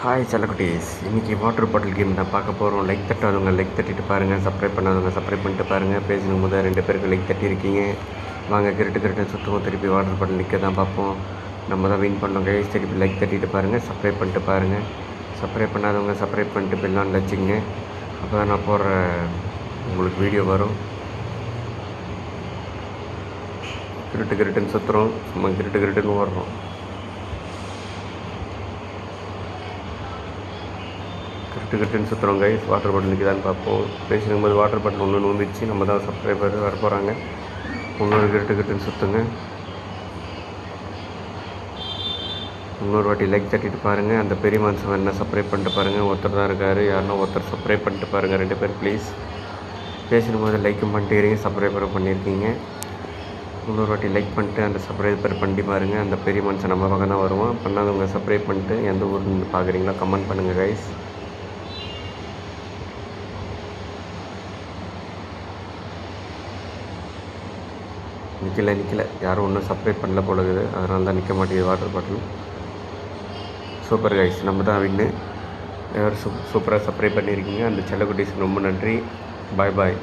Hi செல்லக்குட்டீஸ், இன்றைக்கி water bottle game தான் பார்க்க போகிறோம். லைக் தட்டாதவங்க லைக் தட்டிட்டு பாருங்கள், சப்ஸ்கிரைப் பண்ணாதவங்க சப்ஸ்கிரைப் பண்ணிட்டு பாருங்கள். பேசணும் போது 2 பேருக்கு லைக் தட்டியிருக்கீங்க. வாங்க கிரிட்டு சுற்றுவோம், திருப்பி வாட்டர் பாட்டில் நிற்க தான் பார்ப்போம். நம்ம தான் வின் பண்ணோம் கைஸ். திருப்பி லைக் தட்டிட்டு பாருங்கள், சப்ஸ்கிரைப் பண்ணிட்டு பாருங்கள். சப்ஸ்கிரைப் பண்ணாதவங்க சப்ஸ்கிரைப் பண்ணிட்டு பெல்லாம் வச்சுங்க. அப்போ தான் நான் போடுற உங்களுக்கு வீடியோ வரும். கிரிட்டுன்னு சுற்றுறோம், சும்மா கிரிட்டுன்னு ஓடுறோம். கிரிட்டுன்னு சுற்றுறோம் கைஸ். வாட்டர் பாட்டில் நிற்கிதான்னு பார்ப்போம். பேசிக்கும் போது வாட்டர் பாட்டில் ஒன்று வந்துச்சு. நம்ம தான் சப்ஸ்கிரைபர் வர போகிறாங்க. இன்னொரு கிரிட்டுன்னு சுற்றுங்க. இன்னொரு வாட்டி லைக் தட்டிட்டு பாருங்கள். அந்த பெரிய மனுஷன் என்ன சப்ஸ்கிரைப் பண்ணிட்டு பாருங்கள். ஒருத்தர் தான் இருக்கார். யாருன்னா ஒருத்தர் சப்ஸ்கிரைப் பண்ணிட்டு பாருங்கள். 2 பேர் ப்ளீஸ். பேசிக்கும் போது லைக்கும் பண்ணிட்டு இருக்கீங்க, சப்ஸ்கிரைபரும் பண்ணியிருக்கீங்க. இன்னொரு வாட்டி லைக் பண்ணிட்டு அந்த சப்ஸ்கிரைபர் பண்ணி பாருங்கள். அந்த பெரிய மனுஷன் நம்ம பக்கம் தான் வருவான். பண்ணாதவங்க சப்ஸ்கிரைப் பண்ணிட்டு எந்த ஊர்னு பார்க்குறீங்களோ கமெண்ட் பண்ணுங்கள் கைஸ். நிற்கல யாரும் ஒன்றும் சப்ஸ்கிரைப் பண்ணல போல இருக்குது. அதனால தான் நிற்க மாட்டேங்குது வாட்டர் பாட்டில். சூப்பர் கைஸ், நம்ம தான் வின்னு. எல்லோரும் சூப்பராக சப்ஸ்கிரைப் பண்ணியிருக்கீங்க. அந்த செல்லக்குட்டீஸ்க்கு ரொம்ப நன்றி. பாய்.